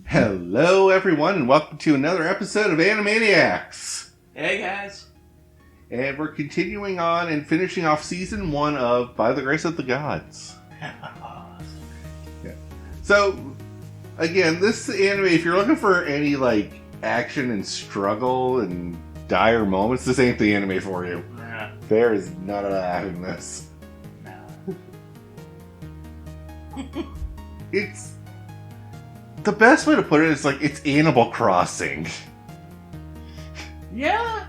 Hello, everyone, and welcome to another episode of Animeniacs. Hey, guys. And we're continuing on and finishing off Season 1 of By the Grace of the Gods. Yeah. So, again, this anime, if you're looking for any, action and struggle and dire moments, this ain't the anime for you. Nah. There is none of that in this. No. It's... The best way to put it is, it's Animal Crossing. Yeah.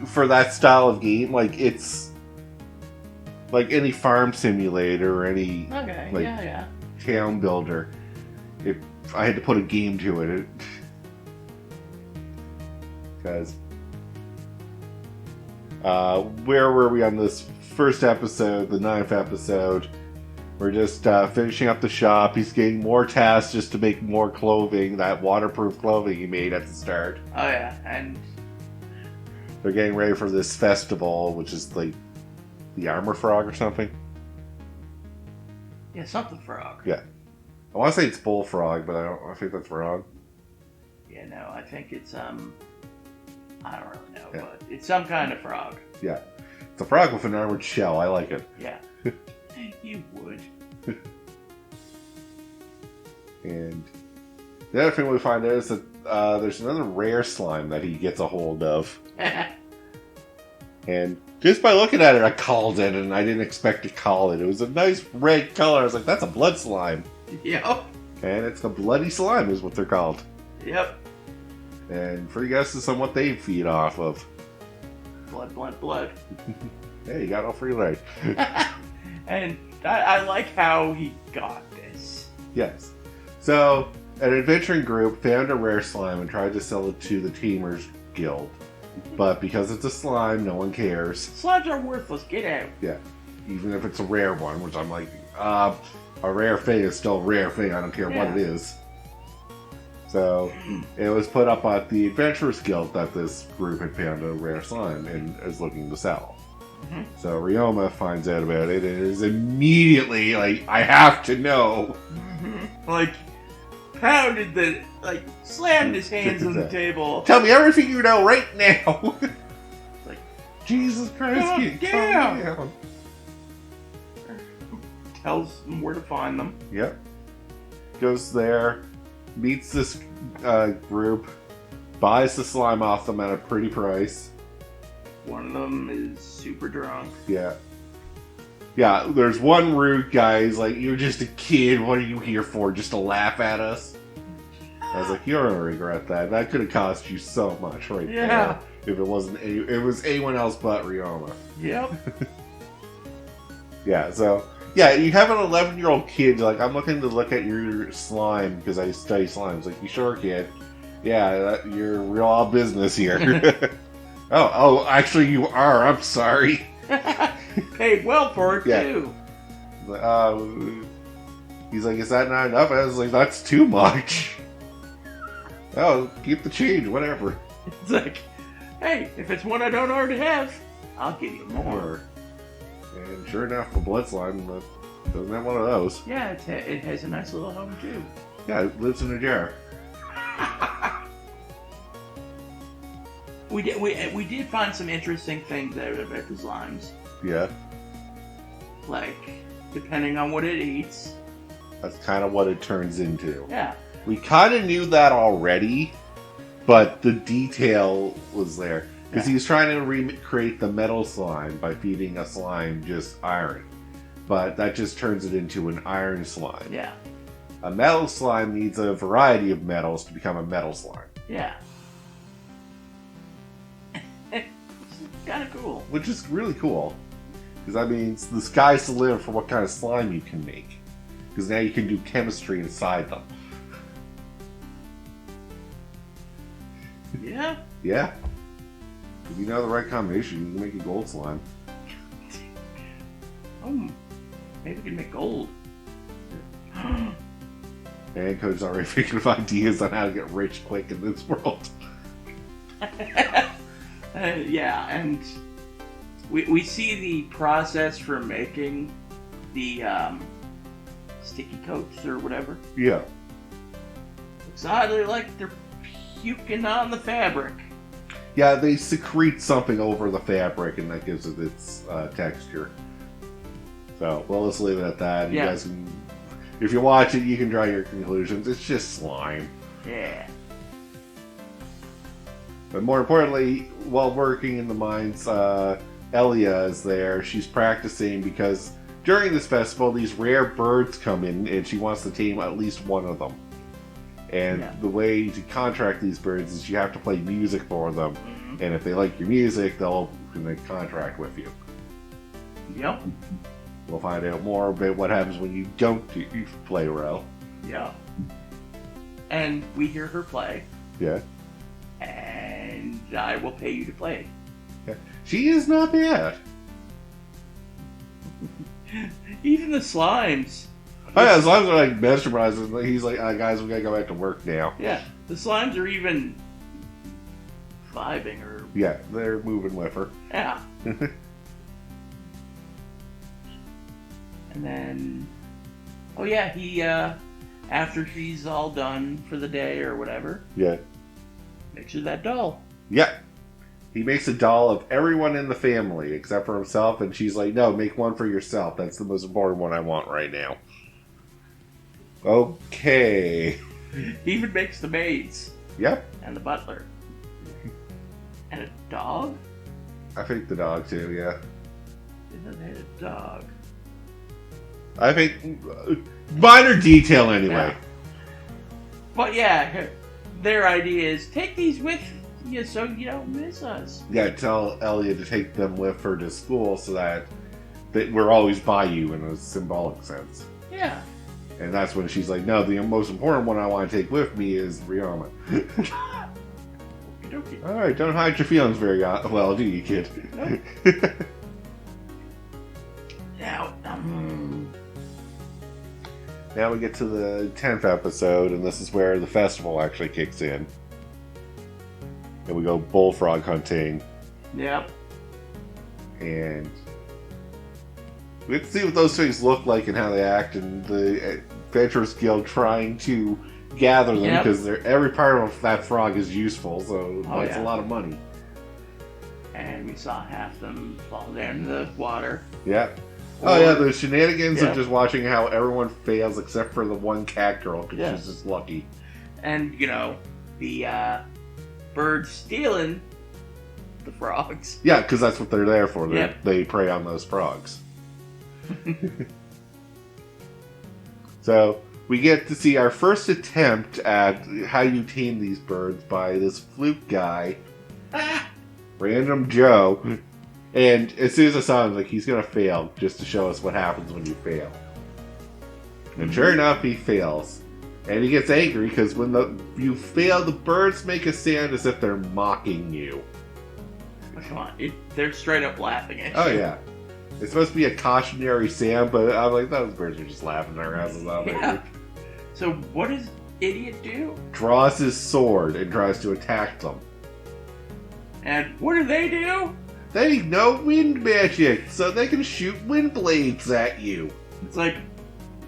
For that style of game, it's... like any farm simulator or any... Okay, yeah. town builder. If I had to put a game to it... Because... where were we on this first episode, the 9th episode? We're just finishing up the shop. He's getting more tasks just to make more clothing, that waterproof clothing he made at the start. Oh, yeah, and... They're getting ready for this festival, which is the Armor Frog or something. Yeah, something frog. Yeah. I want to say it's Bullfrog, but I think that's wrong. Yeah, no, I think it's, I don't really know, Yeah. but it's some kind of frog. Yeah. It's a frog with an armored shell. I like it. Yeah. You would. And the other thing we find out is that there's another rare slime that he gets a hold of. And just by looking at it, I called it, and I didn't expect to call it. It was a nice red color. I was like, that's a blood slime. Yep. And it's a bloody slime is what they're called. Yep. And free guesses on what they feed off of. Blood. Hey, you got all free light. And I like how he got this. Yes. So, an adventuring group found a rare slime and tried to sell it to the Tamers Guild. But because it's a slime, no one cares. Slimes are worthless. Get out. Yeah. Even if it's a rare one, which I'm like, a rare thing is still a rare thing. I don't care what it is. So, it was put up at the Adventurers Guild that this group had found a rare slime and is looking to sell. Mm-hmm. So Ryoma finds out about it and is immediately like, I have to know. Mm-hmm. Slammed his hands on the table. Tell me everything you know right now. Like, Jesus Christ, calm calm down. Tells them where to find them. Yep. Goes there, meets this group, buys the slime off them at a pretty price. One of them is super drunk. Yeah. Yeah, there's one rude guy, he's like, you're just a kid, what are you here for, just to laugh at us? I was like, you're gonna regret that. That could have cost you so much right there. If it wasn't, it was anyone else but Ryoma. Yep. Yeah, so, yeah, you have an 11-year-old kid, you're like, I'm looking to look at your slime, because I study slimes. Like, you sure, kid? Yeah, you're real all business here. Oh, actually you are, I'm sorry. Paid well for it, too. He's like, is that not enough? I was like, that's too much. Oh, keep the change, whatever. It's like, hey, if it's one I don't already have, I'll give you more. And sure enough, the blood slime doesn't have one of those. Yeah, it has a nice little home, too. Yeah, it lives in a jar. We did find some interesting things there about the slimes. Yeah. Like, depending on what it eats. That's kind of what it turns into. Yeah. We kind of knew that already, but the detail was there. Because he was trying to recreate the metal slime by feeding a slime just iron. But that just turns it into an iron slime. Yeah. A metal slime needs a variety of metals to become a metal slime. Yeah. It's kind of cool. Which is really cool. Because that means the sky's the limit for what kind of slime you can make. Because now you can do chemistry inside them. Yeah? Yeah. If you know the right combination, you can make a gold slime. Oh, maybe we can make gold. And Cody's already thinking of ideas on how to get rich quick in this world. Yeah, and we see the process for making the sticky coats or whatever. Yeah. Looks oddly like they're puking on the fabric. Yeah, they secrete something over the fabric, and that gives it its texture. So, well, let's leave it at that. You guys can, if you watch it, you can draw your conclusions. It's just slime. Yeah. But more importantly, while working in the mines, Elia is there. She's practicing because during this festival, these rare birds come in, and she wants to tame at least one of them. And the way to contract these birds is you have to play music for them. Mm-hmm. And if they like your music, they'll contract with you. Yep. We'll find out more about what happens when you don't play well. Yeah. And we hear her play. Yeah. And I will pay you to play. Yeah. She is not bad. Even the slimes. Oh yeah, the slimes are like mesmerizing. He's like, guys, we gotta go back to work now. Yeah, the slimes are even vibing or... Yeah, they're moving with her. Yeah. And then... Oh yeah, he, after she's all done for the day or whatever... Yeah. Makes her that doll. Yeah. He makes a doll of everyone in the family except for himself, and she's like, no, make one for yourself. That's the most important one I want right now. Okay. He even makes the maids. Yep. And the butler. And a dog? I think the dog too, yeah. Didn't know they had a dog. I think... minor detail anyway. Yeah. But yeah, their idea is, take these with you so you don't miss us. Yeah, tell Elliot to take them with her to school so that we're always by you in a symbolic sense. Yeah. And that's when she's like, no, the most important one I want to take with me is Ryoma. Alright, don't hide your feelings very well, do you, kid? Nope. Now we get to the 10th episode, and this is where the festival actually kicks in. And we go bullfrog hunting. Yep. And we get to see what those things look like and how they act, and the Adventurers Guild trying to gather them because every part of that frog is useful, so it's a lot of money. And we saw half them fall down in the water. Yeah. Oh yeah, the shenanigans of just watching how everyone fails except for the one cat girl because she's just lucky. And, you know, the birds stealing the frogs. Yeah, because that's what they're there for. They prey on those frogs. So, we get to see our first attempt at how you tame these birds by this flute guy, Random Joe. And as soon as I saw him, like, he's gonna fail just to show us what happens when you fail. And sure enough, he fails. And he gets angry because when you fail, the birds make a sound as if they're mocking you. Come on, they're straight up laughing at you. Oh yeah. It's supposed to be a cautionary sound, but I'm like, those birds are just laughing their asses off. Yeah. So what does idiot do? Draws his sword and tries to attack them. And what do? They know wind magic, so they can shoot wind blades at you. It's like,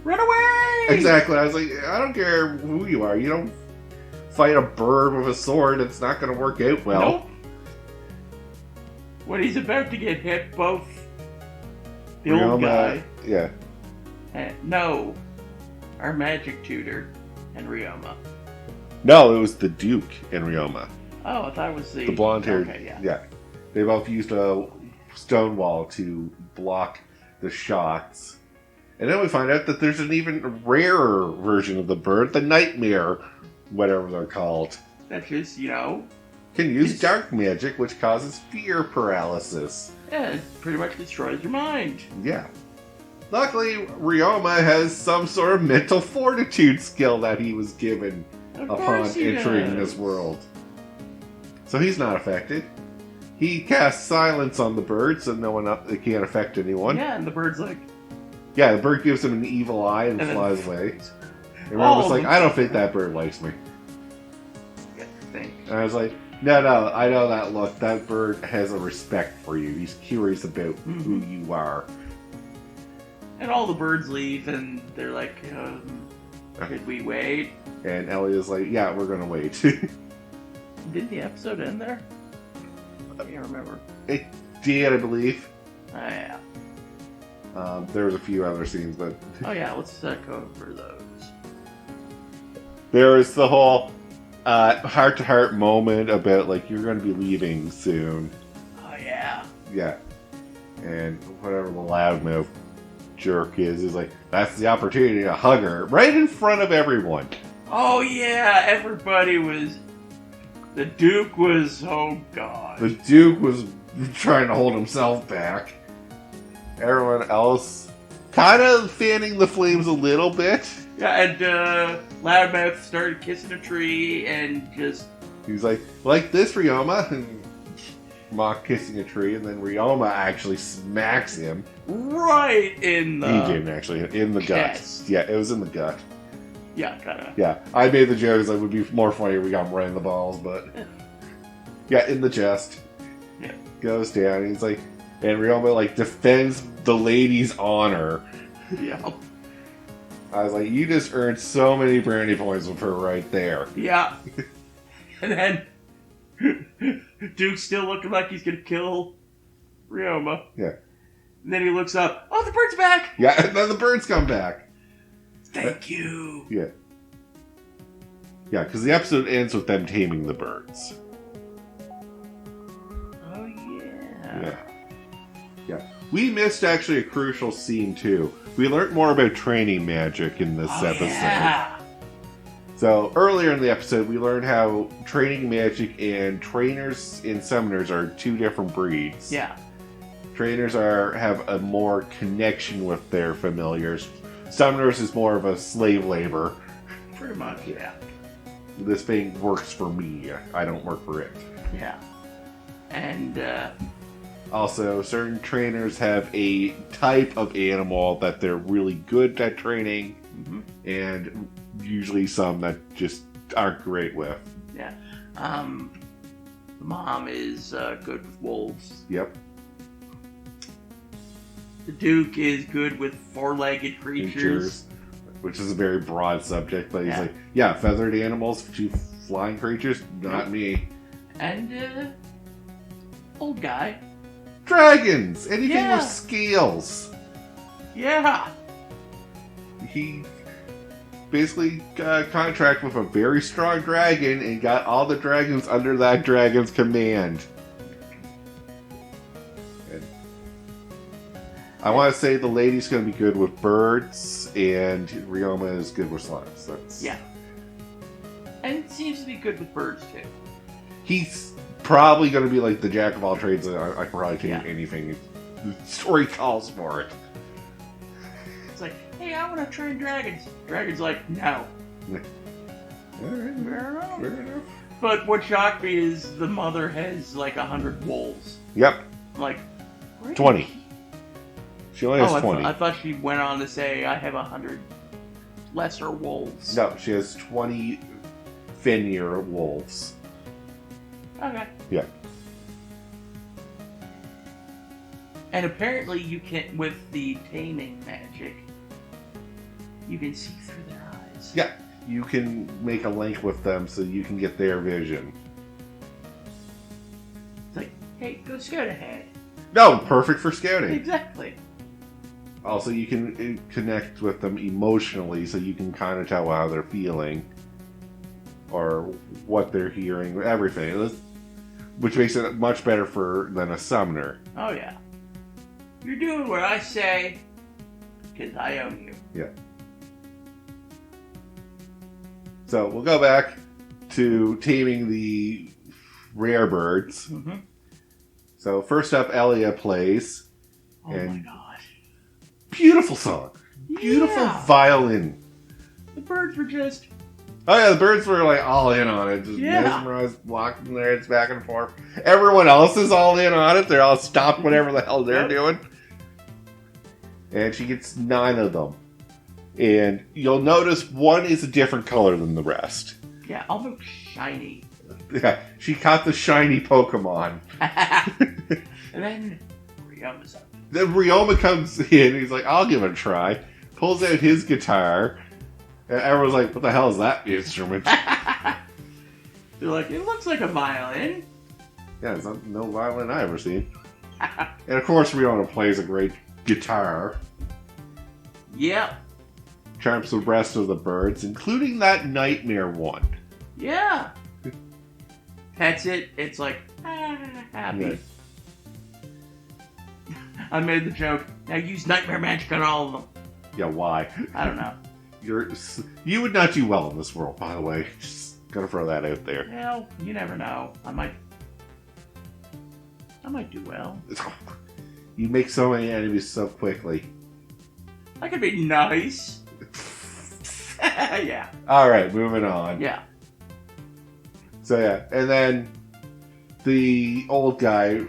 run away! Exactly. I was like, I don't care who you are. You don't fight a bird with a sword. It's not going to work out well. Nope. When he's about to get hit, both the Ryoma, old guy... Yeah. No. Our magic tutor and Ryoma. No, it was the Duke and Ryoma. Oh, I thought it was the blonde-haired... Okay, yeah. They both used a stone wall to block the shots. And then we find out that there's an even rarer version of the bird, the Nightmare, whatever they're called. That just, you know... can use dark magic, which causes fear paralysis. Yeah, it pretty much destroys your mind. Yeah. Luckily, Ryoma has some sort of mental fortitude skill that he was given upon entering this world. So he's not affected. He casts silence on the bird, so no one it can't affect anyone. Yeah, and the bird's like... yeah, the bird gives him an evil eye and flies away. And Ryoma's like, I don't think that bird likes me. And I was like, no, I know that look. That bird has a respect for you. He's curious about who you are. And all the birds leave, and they're like, Should we wait? And Elliot's like, yeah, we're gonna wait. Did the episode end there? I can't remember. It did, I believe. Oh, yeah. There was a few other scenes, but... Oh, yeah, let's go over those. There was the whole heart-to-heart moment about, like, you're going to be leaving soon. Oh, yeah. Yeah. And whatever the loudmouth jerk is like, that's the opportunity to hug her right in front of everyone. Oh, yeah, everybody was... The Duke was... Oh, God. The Duke was trying to hold himself back. Everyone else kind of fanning the flames a little bit. Yeah, and Loudmouth started kissing a tree and just... He's like this, Ryoma, and mock kissing a tree, and then Ryoma actually smacks him. Right in the... He didn't actually, in the gut. Yeah, it was in the gut. Yeah, kind of. Yeah, I made the jokes that would be more funny if we got him right in the balls, but... Yeah, in the chest. Yeah. Goes down, and he's like... And Ryoma, like, defends the lady's honor. Yeah. I was like, you just earned so many brownie points with her right there. Yeah. And then Duke's still looking like he's gonna kill Ryoma. Yeah. And then he looks up. Oh, the bird's back! Yeah, and then the birds come back. Thank you. Yeah. Yeah, because the episode ends with them taming the birds. Oh, yeah. Yeah. Yeah. We missed actually a crucial scene, too. We learned more about training magic in this episode. Yeah. So, earlier in the episode, we learned how training magic and trainers and summoners are two different breeds. Yeah. Trainers have a more connection with their familiars. Summoners is more of a slave labor. Pretty much, yeah. This thing works for me. I don't work for it. Yeah. And, Also, certain trainers have a type of animal that they're really good at training, and usually some that just aren't great with. Yeah. Mom is good with wolves. Yep. The Duke is good with four-legged creatures. Which is a very broad subject, but he's Yeah. like, yeah, feathered animals, two flying creatures, not me. And, old guy. Dragons! Anything Yeah. with scales. Yeah. He basically got a contract with a very strong dragon and got all the dragons under that dragon's command. And I want to say the lady's going to be good with birds, and Ryoma is good with slimes. That's... Yeah. And seems to be good with birds, too. He's probably going to be like the jack of all trades. I can probably take Yeah. anything. The story calls for it. It's like, hey, I want to train dragons. Dragon's like, no. Alright, fair enough. But what shocked me is the mother has like 100 wolves. Yep, I'm like, where did 20. she- She only has I 20. I thought she went on to say, I have 100 lesser wolves. No, she has 20 Fenrir wolves. Okay. Yeah. And apparently you can, with the taming magic, you can see through their eyes. Yeah, you can make a link with them so you can get their vision. It's like, hey, go scout ahead. No, perfect for scouting. Exactly. Also, you can connect with them emotionally so you can kind of tell how they're feeling or what they're hearing, everything. Which makes it much better than a summoner. Oh, yeah. You're doing what I say because I own you. Yeah. So, we'll go back to taming the rare birds. Mm-hmm. So, first up, Elia plays. Oh, And- my God. Beautiful song. Beautiful Yeah. violin. The birds were just... Oh yeah, the birds were like all in on it. Just Yeah. mesmerized, walking their heads back and forth. Everyone else is all in on it. They're all stopped whatever the hell they're Yep. doing. And she gets 9 of them. And you'll notice one is a different color than the rest. Yeah, almost shiny. Yeah, she caught the shiny Pokemon. And then Ryoma's up. Then Ryoma comes in, he's like, I'll give it a try. Pulls out his guitar. And everyone's like, what the hell is that instrument? They're like, it looks like a violin. Yeah, it's no violin I ever seen. And of course, Ryoma plays a great guitar. Yep. Charms the rest of the birds, including that nightmare one. Yeah. That's it. It's like, happy. Yeah. I made the joke. Now use nightmare magic on all of them. Yeah, why? I don't know. You would not do well in this world, by the way. Just gonna throw that out there. Well, you never know. I might do well. You make so many enemies so quickly. I could be nice. Yeah. Alright, moving on. Yeah. So yeah, and then the old guy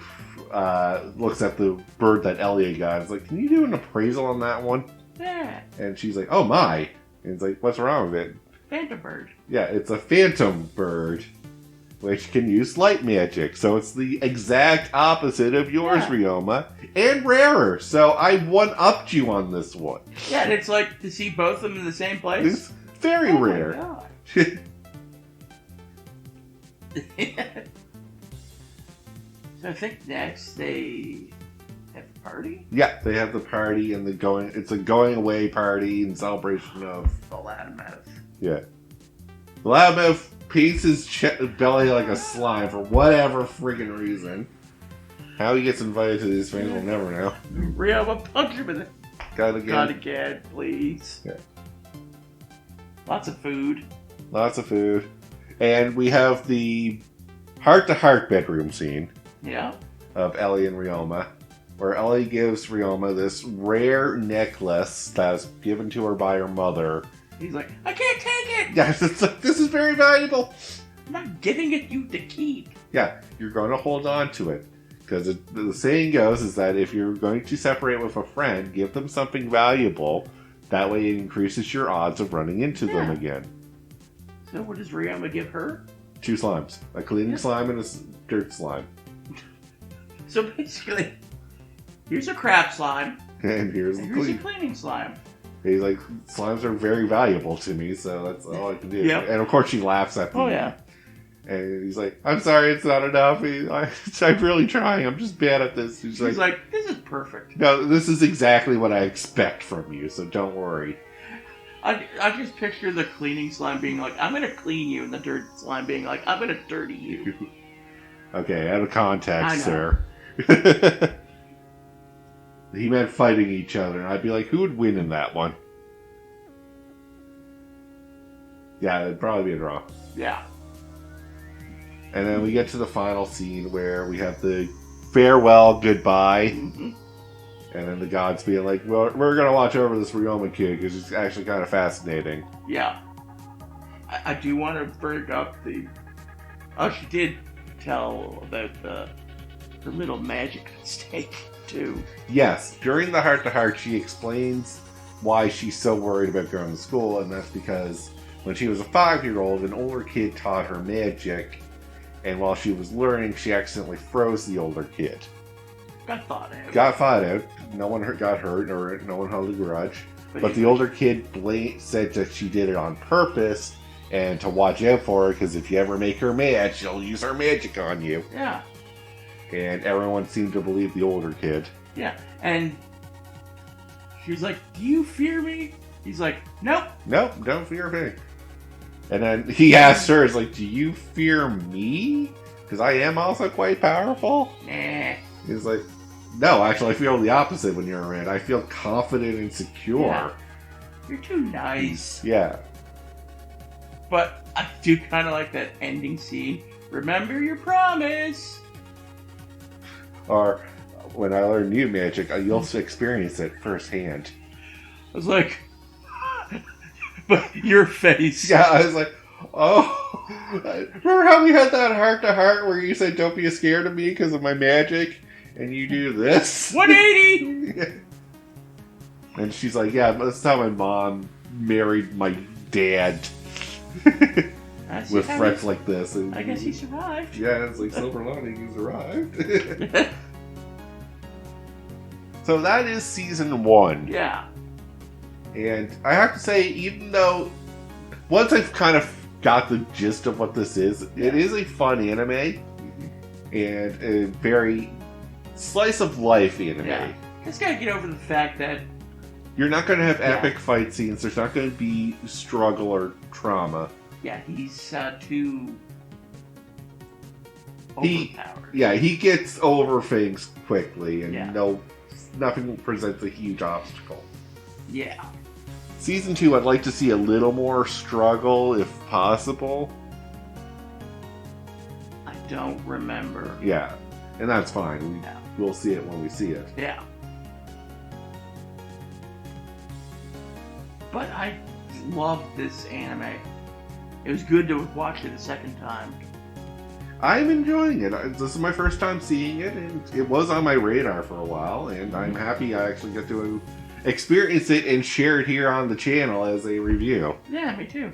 looks at the bird that Elliot got. It's like, can you do an appraisal on that one? Yeah. And she's like, oh my. And it's like, what's wrong with it? Phantom bird. Yeah, it's a phantom bird, which can use light magic. So it's the exact opposite of yours, Yeah. Ryoma, and rarer. So I one-upped you on this one. Yeah, and it's like to see both of them in the same place. It's very Oh my rare. God. So I think next they have a party. Yeah, they have the party and it's a going away party in celebration of The Loudmouth. yeah. The Loudmouth paints his belly like a slime for whatever friggin' reason. How he gets invited to these things, we'll never know. Ryoma, punch him in the God again. God again, please. Yeah. Lots of food. Lots of food. And we have the heart-to-heart bedroom scene Yeah. of Ellie and Ryoma, where Ellie gives Ryoma this rare necklace that was given to her by her mother. He's like, I can't take it. Yes, it's like, this is very valuable. I'm not giving it you to keep. Yeah, you're going to hold on to it. Because the saying goes is that if you're going to separate with a friend, give them something valuable. That way it increases your odds of running into them again. So what does Ryoma give her? 2 slimes. A cleaning slime and a dirt slime. So basically, here's a crab slime, And here's and the here's a clean. cleaning slime. He's like, slimes are very valuable to me, so that's all I can do. Yep. And of course she laughs at me. Oh yeah. And he's like, I'm sorry, it's not enough. I'm really trying. I'm just bad at this. She's She's like, this is perfect. no, this is exactly what I expect from you, so don't worry. I just picture the cleaning slime being like, I'm gonna clean you, and the dirt slime being like, I'm gonna dirty you. Okay, out of context, I know. sir. He meant fighting each other, and I'd be like, who would win in that one? Yeah, it'd probably be a draw. Yeah. And then we get to the final scene where we have the farewell goodbye, Mhm. and then the gods being like, well, we're going to watch over this Ryoma kid because it's actually kind of fascinating. Yeah. I do want to bring up oh, she did tell about the little magic mistake too. Yes, during the heart-to-heart, she explains why she's so worried about going to school, and that's because when she was a 5-year-old, an older kid taught her magic, and while she was learning, she accidentally froze the older kid. Got thought out. Got fought out, no one got hurt, or no one held a grudge, but the older kid said that she did it on purpose, and to watch out for her, because if you ever make her mad, she'll use her magic on you. Yeah. And everyone seemed to believe the older kid. Yeah. And she was like, do you fear me? He's like, nope. Nope, don't fear me. And then he asked her, "Is like, do you fear me? Because I am also quite powerful." Nah. He's like, "No, actually, I feel the opposite when you're around. I feel confident and secure." Yeah. You're too nice. Yeah. But I do kind of like that ending scene. Remember your promise. Or when I learn new magic, you'll experience it firsthand. I was like, but your face. Yeah, I was like, oh. Remember how we had that heart-to-heart where you said, don't be scared of me because of my magic? And you do this? 180! And she's like, yeah, that's how my mom married my dad. With threats like this. And, I guess he survived. yeah, it's like silver lining, he's arrived. So that is season 1. Yeah. And I have to say, even though once I've kind of got the gist of what this is, it is a fun anime and a very slice of life anime. Yeah. Just gotta get over the fact that you're not going to have epic fight scenes. There's not going to be struggle or trauma. Yeah, he's too overpowered. He gets over things quickly, and nothing presents a huge obstacle. Yeah. Season 2, I'd like to see a little more struggle, if possible. I don't remember. Yeah, and that's fine. We'll see it when we see it. Yeah. But I loved this anime. It was good to watch it a second time. I'm enjoying it. This is my first time seeing it, and it was on my radar for a while, and I'm happy I actually get to experience it and share it here on the channel as a review. Yeah, me too.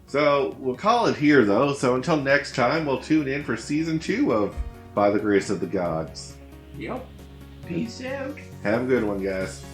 So, we'll call it here, though. So until next time, we'll tune in for Season 2 of By the Grace of the Gods. Yep. Peace out. Have a good one, guys.